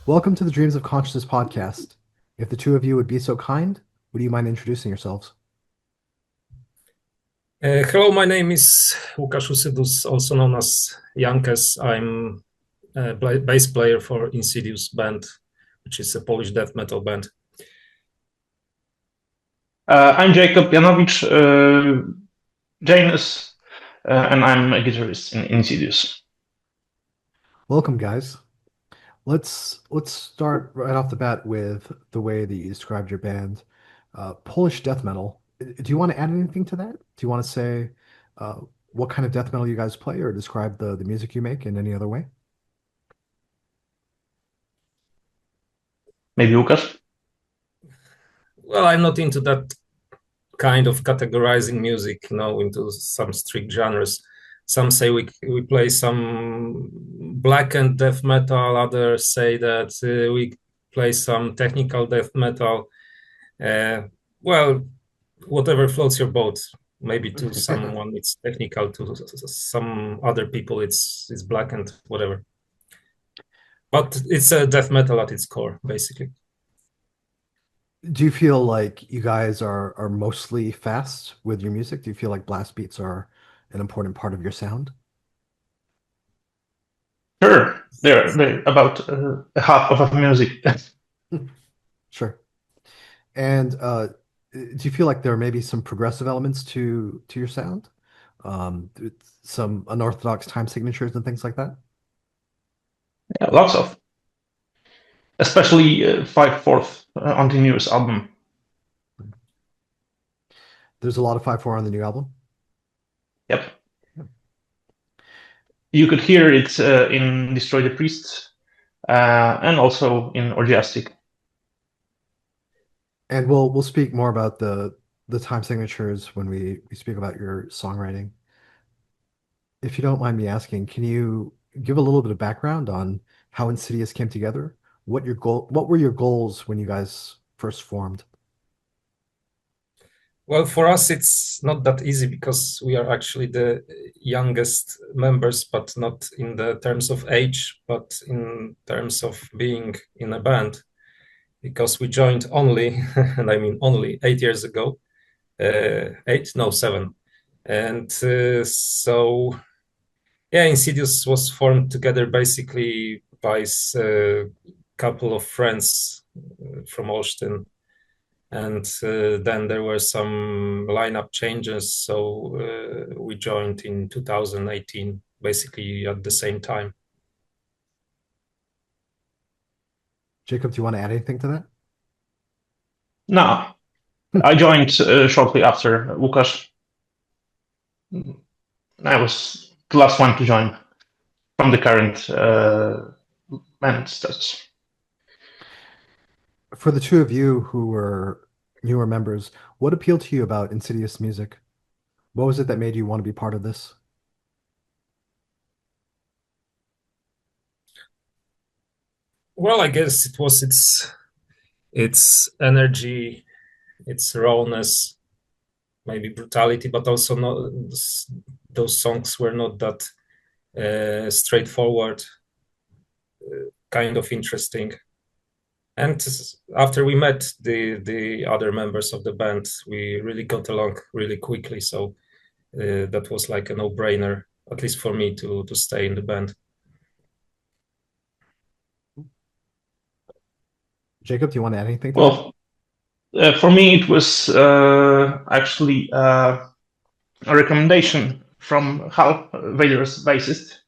Welcome to the Dreams of Consciousness podcast. If the two of you would be so kind, would you mind introducing yourselves? Hello, my name is Lukasz Usydus, also known as Jankes. I'm a bass player for Insidius band, which is a Polish death metal band. I'm Jakub Janus Janowicz, and I'm a guitarist in Insidius. Welcome, guys. Let's start right off the bat with the way that you described your band, Polish death metal. Do you want to add anything to that? Do you want to say uh, what kind of death metal you guys play, or describe the music you make in any other way? Maybe Lukasz? Well, I'm not into that kind of categorizing music, into some strict genres. Some say we play some black and death metal. Others say that we play some technical death metal. Uh, well, whatever floats your boat. Maybe to someone it's technical, to some other people it's black and whatever. But it's a death metal at its core, basically. Do you feel like you guys are mostly fast with your music? Do you feel like blast beats are an important part of your sound? Sure, they're about half of music. Sure. And do you feel like there may be some progressive elements to your sound? Some unorthodox time signatures and things like that? Yeah, lots of, especially 5/4 on the newest album. There's a lot of 5/4 on the new album. Yep, you could hear it in Destroy the Priest and also in Orgiastic. And we'll speak more about the time signatures when we speak about your songwriting. If you don't mind me asking, can you give a little bit of background on how Insidious came together? What were your goals when you guys first formed? Well, for us, it's not that easy because we are actually the youngest members, but not in the terms of age, but in terms of being in a band. Because we joined only, and I mean only 8 years ago, eight, no, 7. And so, yeah, Insidious was formed together basically by a couple of friends from Olsztyn, and then there were some lineup changes, so we joined in 2018 basically at the same time. Jacob, do you want to add anything to that? No, I joined shortly after Lukasz. I was the last one to join from the current band status. For the two of you who were newer members, what appealed to you about Insidious music? What was it that made you want to be part of this? Well, I guess it was its energy, its rawness, maybe brutality, but also not those songs were not that straightforward, kind of interesting. And after we met the other members of the band, we really got along really quickly. So that was like a no-brainer, at least for me, to stay in the band. Jacob, do you want to add anything to that? Well, for me, it was actually a recommendation from Hal, Vader's bassist.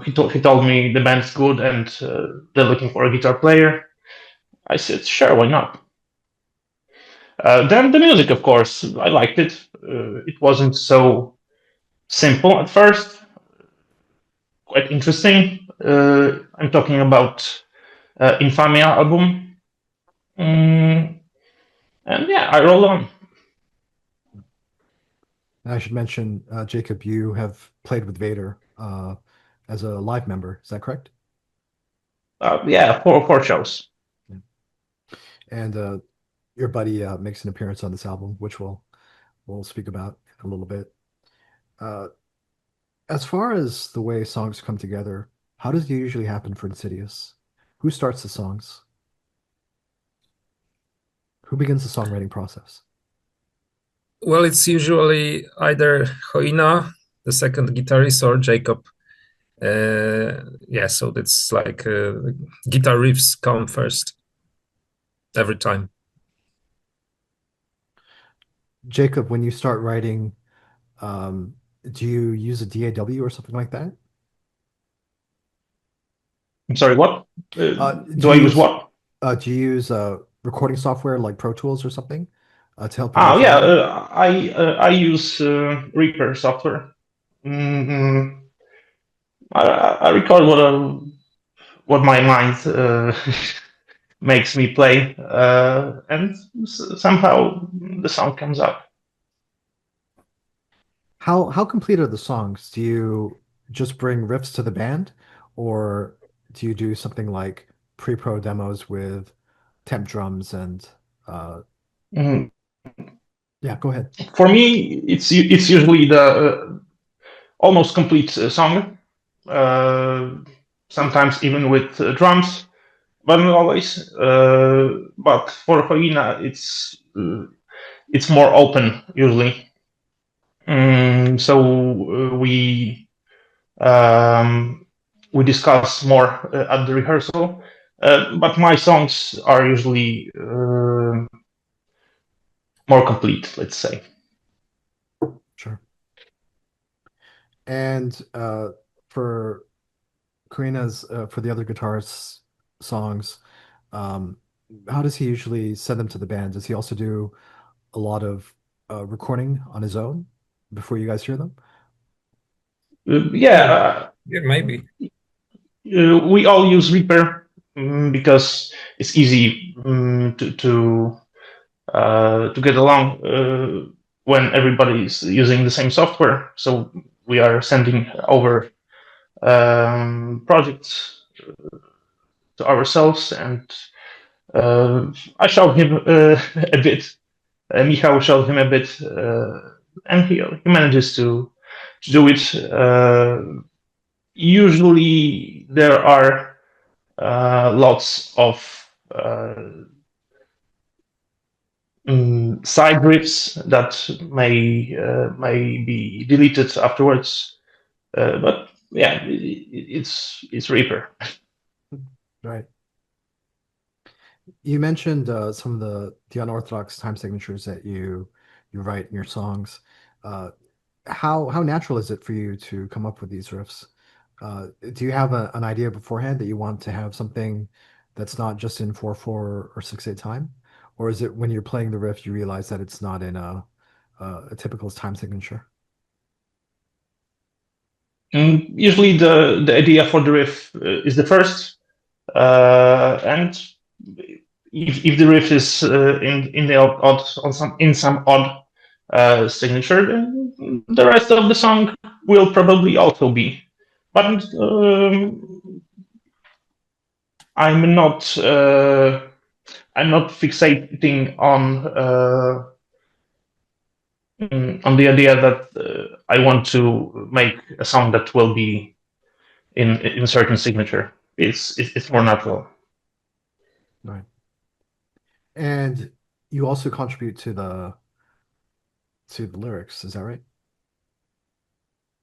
He told me the band's good and they're looking for a guitar player. I said, sure, why not? Then the music, of course, I liked it. It wasn't so simple at first, quite interesting. I'm talking about Infamia album. And yeah, I rolled on. I should mention, Jacob, you have played with Vader as a live member. Is that correct? Yeah, four shows. Yeah. And your buddy makes an appearance on this album, which we'll speak about in a little bit. Uh, as far as the way songs come together, how does it usually happen for Insidious? Who starts the songs? Who begins the songwriting process? Well, it's usually either Hoina, the second guitarist, or Jakub. Yeah, so it's like guitar riffs come first every time. Jacob, when you start writing, um, do you use a DAW or something like that? I'm sorry, what? Do Do I you use use what? do you use recording software like Pro Tools or something to help you in your Oh yeah, songwriting? I use Reaper software. Mm, I record what my mind makes me play, and somehow the song comes up. How complete are the songs? Do you just bring riffs to the band, or do you do something like pre-pro demos with temp drums and uh, Mm, yeah, go ahead. for me, it's usually the almost complete song. Uh, Sometimes even with drums, but not always. But for Hoina, it's more open usually. So um, we discuss more at the rehearsal. But my songs are usually more complete, let's say. Sure. And for Karina's for the other guitarist's songs, um, how does he usually send them to the band? Does he also do a lot of recording on his own before you guys hear them? Yeah, Yeah, yeah, maybe. we all use Reaper because it's easy to get along when everybody is using the same software. So we are sending over projects to ourselves, and I showed him a bit. Michał showed him a bit, and he manages to do it. Usually, there are lots of uh, side riffs that may be deleted afterwards. But yeah, it's Reaper. Right. You mentioned some of the unorthodox time signatures that you write in your songs. Uh, how natural is it for you to come up with these riffs? Do you have an idea beforehand that you want to have something that's not just in 4/4 or 6/8 time, or is it when you're playing the riff you realize that it's not in a typical time signature? Usually, the idea for the riff is the first, and if the riff is in the odd on some in some odd signature, then the rest of the song will probably also be. But I'm not I'm not fixating on the idea that I want to make a song that will be in a certain signature. It's more natural. Right. And you also contribute to the lyrics, is that right?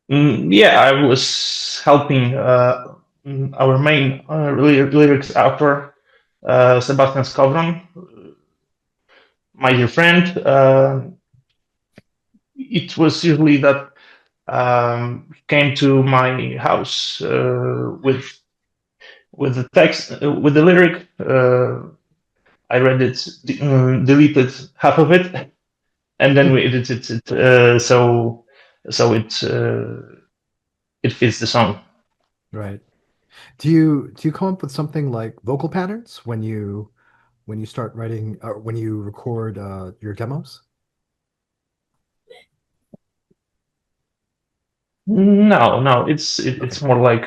Yeah, I was helping our main lyrics author, Sebastian Skowron, my dear friend. It was usually that came to my house with the text, with the lyric. I read it, deleted half of it, and then we edited it so it fits the song. Right. Do you come up with something like vocal patterns when you start writing or when you record your demos? No, no, Okay. it's more like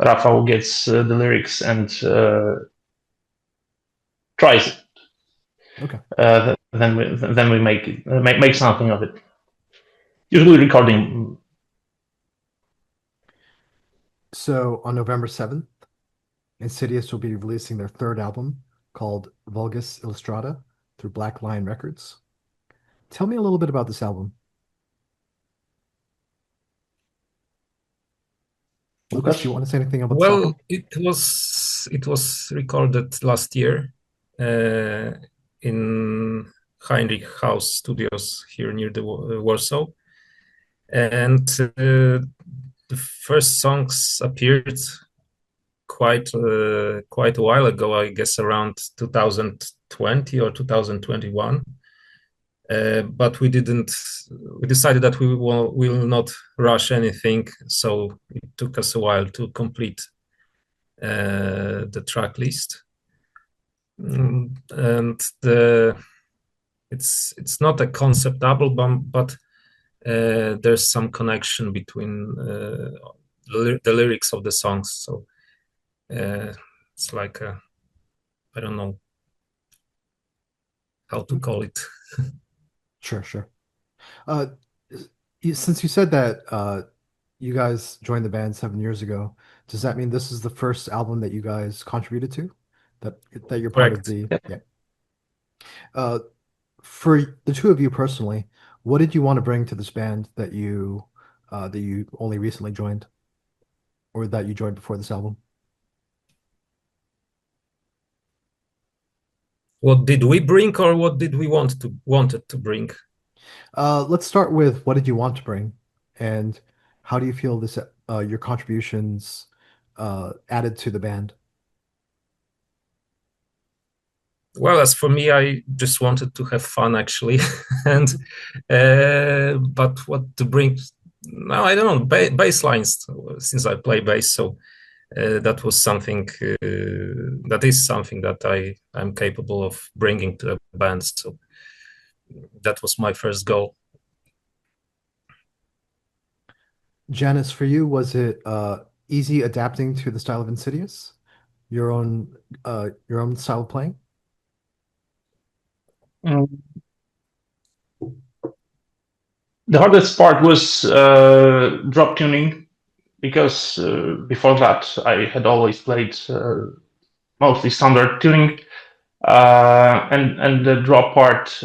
Rafał gets the lyrics and tries it. Okay. Then we make it, make something of it. Usually recording. So on November 7th, Insidious will be releasing their third album called Vulgus Illustrata through Black Lion Records. Tell me a little bit about this album. Lukasz, do you Lukasz? want to say anything about this Well, album? it was recorded last year in Heinrich House Studios here near the Warsaw, and the first songs appeared quite a while ago, I guess around 2020 or 2021. But we decided that we will not rush anything, so it took us a while to complete the track list. And it's not a concept album, but there's some connection between the lyrics of the songs. So it's like I don't know how to call it. Sure, sure. Uh, since you said that you guys joined the band 7 years ago, does that mean this is the first album that you guys contributed to? That you're part of Correct. the Yeah. yeah. Uh, for the two of you personally, what did you want to bring to this band that you only recently joined, or that you joined before this album? What did we bring, or what did we wanted to bring? Let's start with what did you want to bring, and how do you feel this your contributions added to the band? Well, as for me, I just wanted to have fun actually, and but what to bring? No, I don't know. Bass lines, since I play bass, so that was something that is something that I'm capable of bringing to a band. So that was my first goal. Janice, for you, was it easy adapting to the style of Insidious, your own style of playing? Mm. The hardest part was drop tuning because before that I had always played mostly standard tuning, and the drop part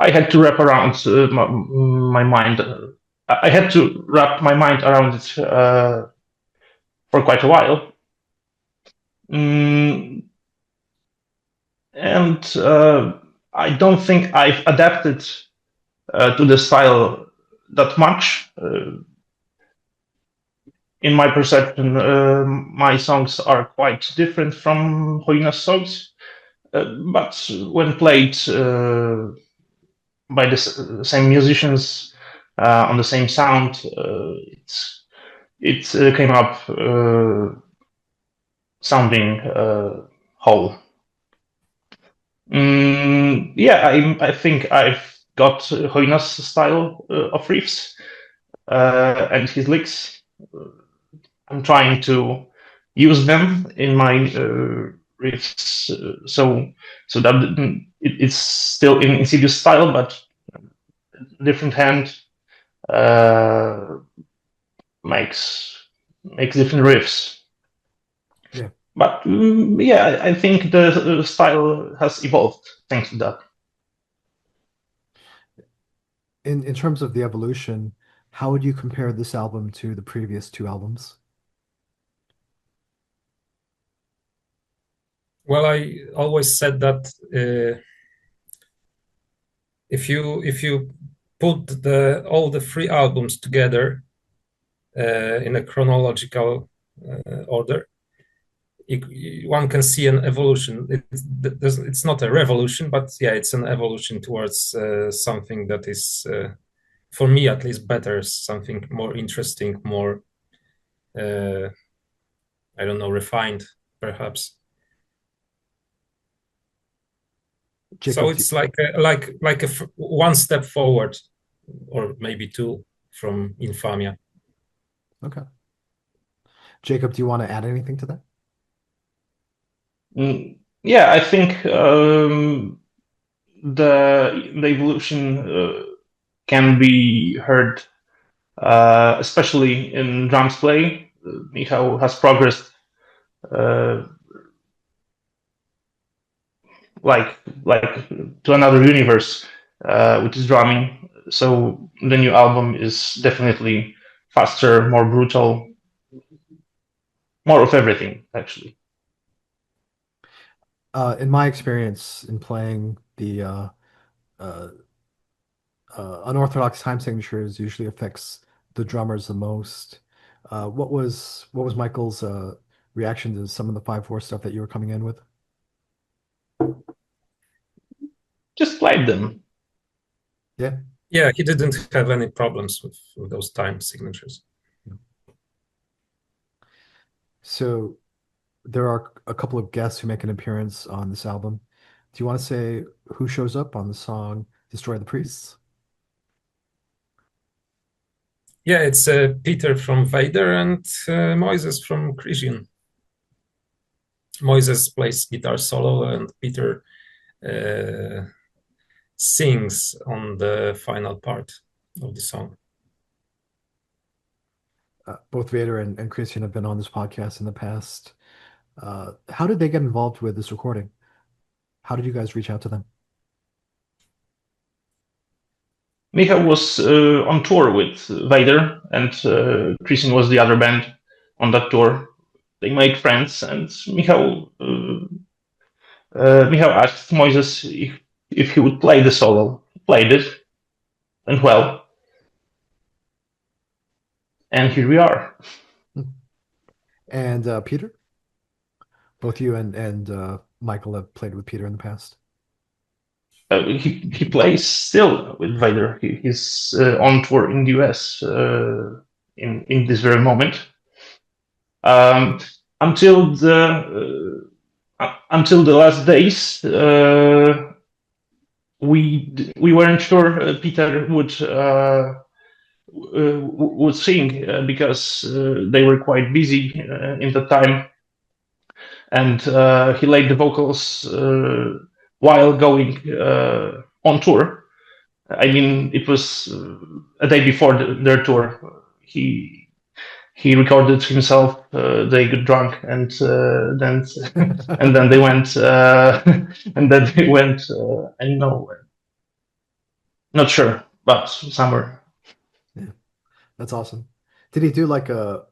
I had to wrap around my mind. I had to wrap my mind around it for quite a while. Mm, and I don't think I've adapted to the style that much. In my perception, my songs are quite different from Hoina's songs, but when played by the same musicians on the same sound, it came up sounding whole. Yeah, I think I've got Hoina's style of riffs and his licks. I'm trying to use them in my riffs, so that it's still in Insidious style, but different hand uh, makes different riffs. Yeah. But yeah, I think the style has evolved thanks to that. In terms of the evolution, how would you compare this album to the previous two albums? Well, I always said that if you put all the three albums together in a chronological order, one can see an evolution. It's not a revolution, but yeah, it's an evolution towards something that is, for me at least, better, something more interesting, more, I don't know, refined, perhaps. So Jacob, it's like one step forward, or maybe two, from Infamia. okay. Jacob, do you want to add anything to that? Yeah, I think the evolution can be heard, especially in drums play. Michał has progressed uh, like to another universe with his drumming. So the new album is definitely faster, more brutal, more of everything actually. In my experience in playing the uh, unorthodox time signatures usually affects the drummers the most. What was Michael's reaction to some of the 5/4 stuff that you were coming in with? Just played them. Yeah. Yeah, he didn't have any problems with those time signatures. So there are a couple of guests who make an appearance on this album. Do you want to say who shows up on the song "Destroy the Priests"? Yeah, it's Peter from Vader and Moises from Crisian. Moises plays guitar solo and Peter uh, sings on the final part of the song. Both Vader and Christian have been on this podcast in the past. How did they get involved with this recording? How did you guys reach out to them? Michał was on tour with Vader, and Christian was the other band on that tour. They made friends, and Michał asked Moises if he would play the solo. He played it, and well, and here we are. And Peter, both you and Michael have played with Peter in the past. He plays still with Vader. He's on tour in the US in this very moment. Um, until the last days, we weren't sure Peter would sing because they were quite busy in the time, and he laid the vocals while going on tour. I mean, it was a day before their tour. He recorded himself. They got drunk, and then and then they went and then they went. I don't know, not sure, but somewhere. Yeah, that's awesome. Did he do like a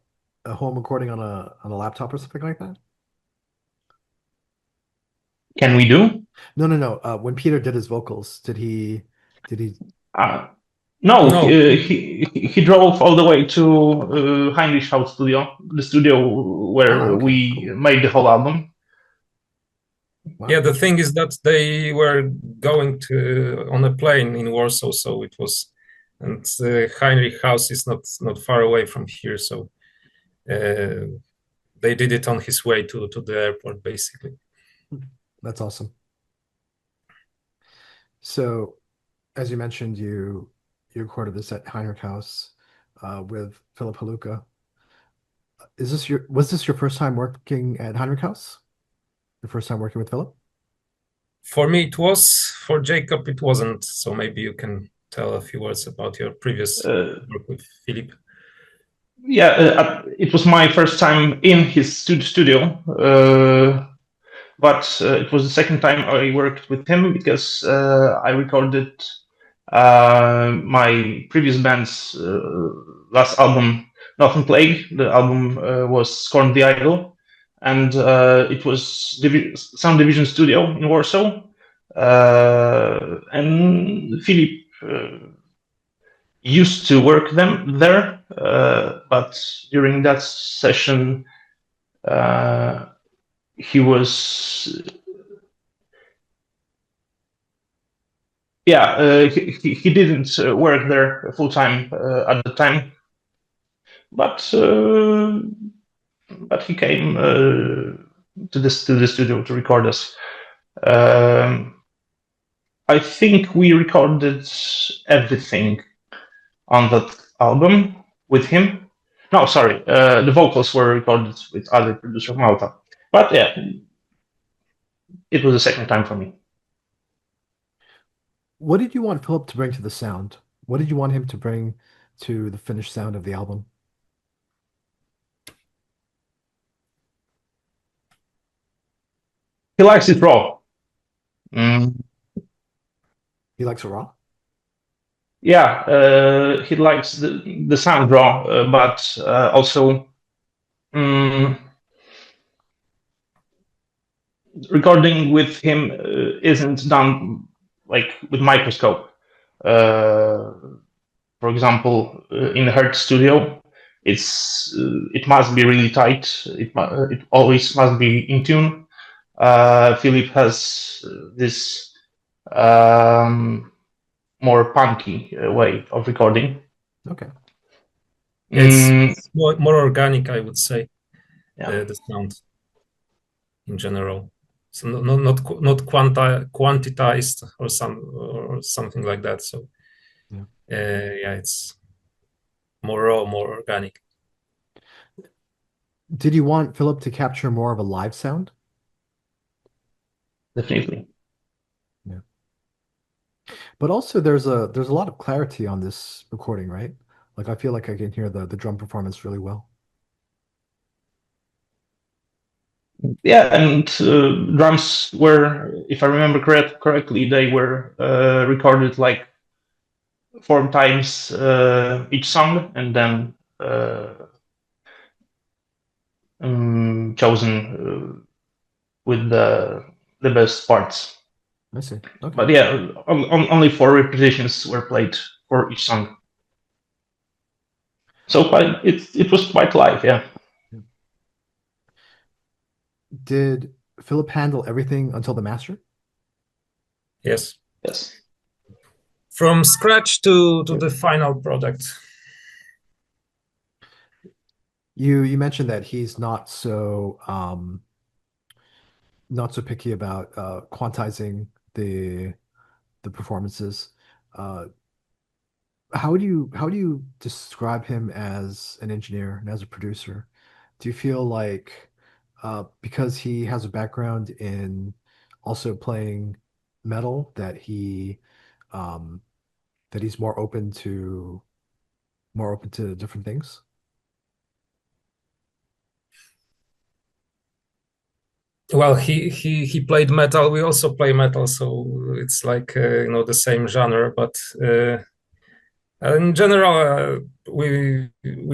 home recording on a laptop or something like that? Can we do? No, no, no. When Peter did his vocals, did he? Uh, no, No, he drove all the way to Heinrich House studio, the studio Ah, where okay, we cool. made the whole album. yeah, Wow. the thing is that they were going to on a plane in Warsaw, so it was, and Heinrich House is not far away from here, so uh, they did it on his way to the airport, basically. That's awesome. So, as you mentioned, you recorded this at Heinrich House with Philip Haluka. Was this your first time working at Heinrich House? Your first time working with Philip? For me, it was. For Jacob, it wasn't. So maybe you can tell a few words about your previous Uh, work with Philip. yeah, it was my first time in his studio, but it was the second time I worked with him because I recorded my previous band's last album, Nothing Plague. The album was Scorn the Idol, and it was Sound Division Studio in Warsaw. And Philip used to work them there, but during that session, uh, he was yeah he didn't work there full time at the time, but he came to the studio to record us. Um, I think we recorded everything on that album with him. No, sorry, the vocals were recorded with other producer Malta. But yeah, it was the second time for me. What did you want Philip to bring to the sound? What did you want him to bring to the finished sound of the album? he likes it raw. Mm, He likes it raw. yeah, he likes the sound raw, but also mm, recording with him isn't done like with microscope. Uh, for example, in the Hertz Studio, it must be really tight. It always must be in tune. Philip has this more punky way of recording. Okay. It's more organic, I would say, Yeah. the sound in general. So not quantized or something like that. So Yeah. yeah, it's more raw, more organic. Did you want Philip to capture more of a live sound? Definitely. Yeah. But also there's a lot of clarity on this recording, right? Like I feel like I can hear the drum performance really well. Yeah, and drums were, if I remember correctly, they were recorded like 4 times each song, and then chosen with the best parts. I see. Okay. But yeah, only 4 repetitions were played for each song, so it was quite live. Yeah. Yeah. Did Philip handle everything until the master? Yes, Yes. from scratch to the final product. You mentioned that he's not so picky about quantizing the performances. Uh, how do you describe him as an engineer and as a producer? Do you feel like because he has a background in also playing metal um, that he's more open to different things? Well, he played metal. We also play metal, so it's like the same genre. But in general, we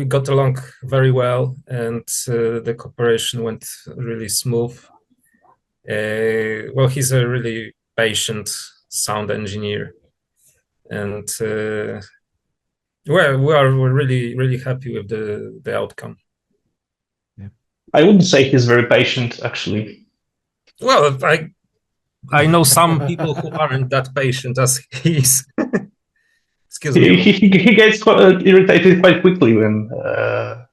got along very well, and the cooperation went really smooth. Well, he's a really patient sound engineer, and we're really happy with the outcome. Yeah. I wouldn't say he's very patient, actually. Well, I know some people who aren't that patient as he is. Excuse me. He gets quite irritated quite quickly when the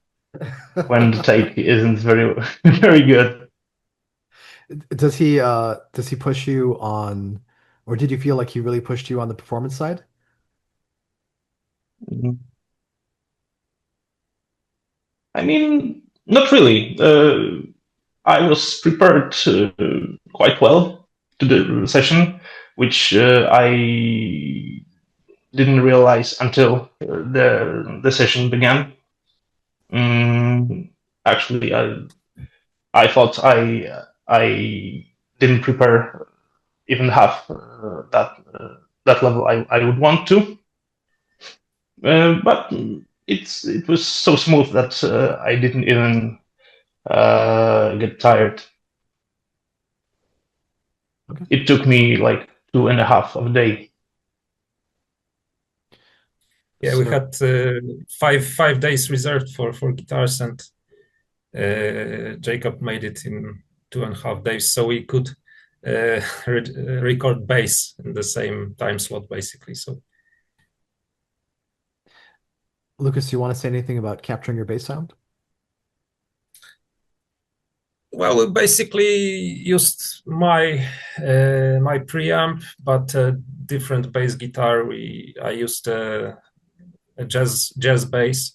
take isn't very very good. Does he push you on, or did you feel like he really pushed you on the performance side? I mean, not really. I was prepared quite well to the session, which I didn't realize until the session began. Mm, actually, I thought I didn't prepare even half that level I would want to. But it was so smooth that I didn't even get tired. Okay. It took me like 2.5 of a day. Yeah, we So had 5 days reserved for guitars, and Jakub made it in 2.5 days, so we could record bass in the same time slot, basically. So, Lucas, do you want to say anything about capturing your bass sound? well, we basically used my preamp, but a different bass guitar. I used a jazz bass,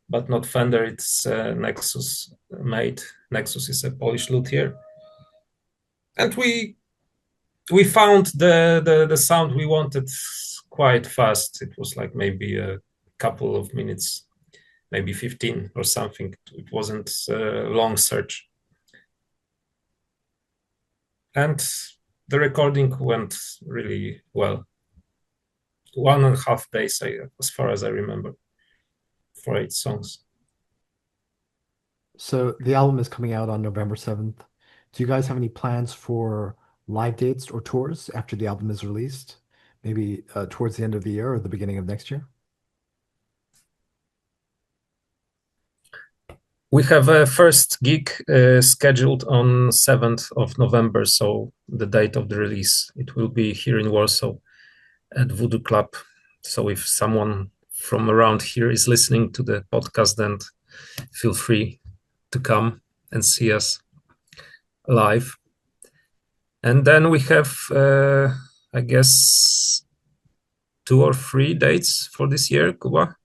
but not Fender. It's Nexus made. Nexus is a Polish luthier, and we found the sound we wanted quite fast. It was like maybe a couple of minutes, maybe 15 or something. It wasn't a long search. And the recording went really well. 1.5 days, as far as I remember, for 8 songs. So the album is coming out on November 7th. Do you guys have any plans for live dates or tours after the album is released? Maybe towards the end of the year or the beginning of next year? We have a first gig scheduled on 7th of November, so the date of the release. It will be here in Warsaw at Voodoo Club. So if someone from around here is listening to the podcast, then feel free to come and see us live. And then we have, I guess, 2 or 3 dates for this year, Kuba?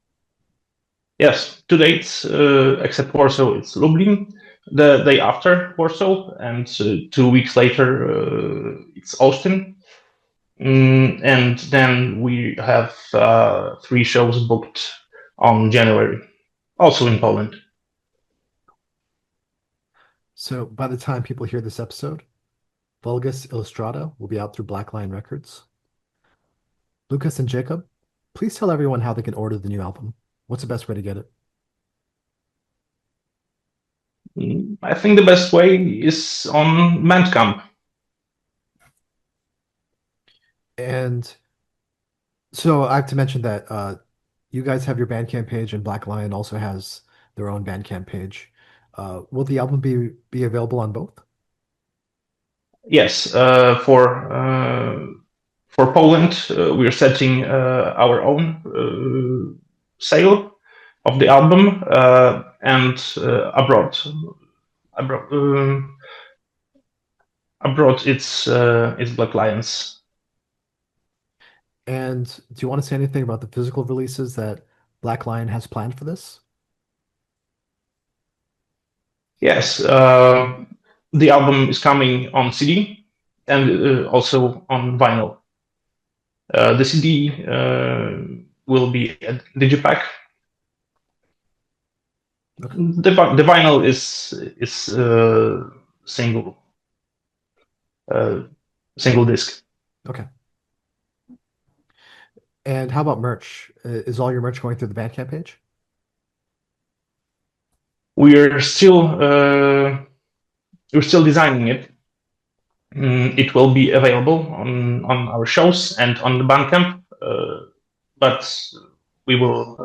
Yes, 2 dates, except Warsaw, it's Lublin, the day after Warsaw, and 2 weeks later, it's Austin. And then we have 3 shows booked on January, also in Poland. So by the time people hear this episode, Vulgus Illustrata will be out through Black Lion Records. Lukasz and Jakub, please tell everyone how they can order the new album. What's the best way to get it? I think the best way is on Bandcamp. And so I have to mention that you guys have your Bandcamp page, and Black Lion also has their own Bandcamp page. Will the album be available on both? Yes, for Poland, we are setting our own sale of the album, and abroad, abroad, it's Black Lions. And do you want to say anything about the physical releases that Black Lion has planned for this? Yes, the album is coming on CD and also on vinyl. The CD will be a digipack. Okay. The vinyl is single disc. Okay. And how about merch? Is all your merch going through the Bandcamp page? We're still designing it. It will be available on our shows and on the Bandcamp, but we will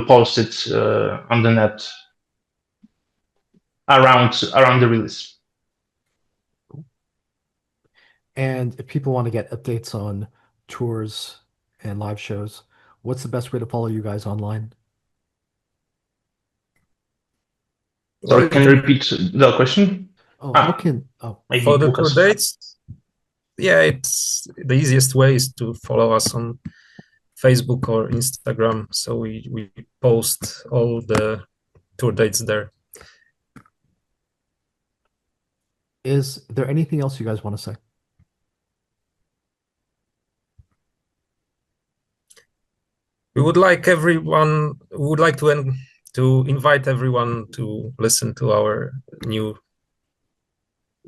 post it on the net around the release. And if people want to get updates on tours and live shows, what's the best way to follow you guys online? Sorry, can you repeat the question? Maybe For the tour Lukasz. dates, yeah, it's the easiest way is to follow us on Facebook or Instagram. So we post all the tour dates there. Is there anything else you guys want to say? We would like to invite everyone to listen to our new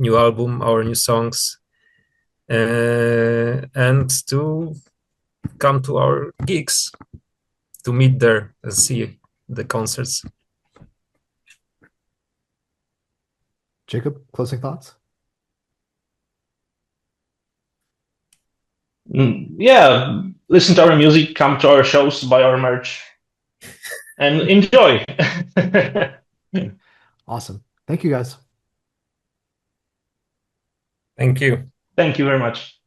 album, our new songs, and to come to our gigs, to meet there and see the concerts. Jakub, closing thoughts? Yeah, listen to our music, come to our shows, buy our merch, and enjoy. Awesome. Thank you, guys. Thank you. Thank you very much.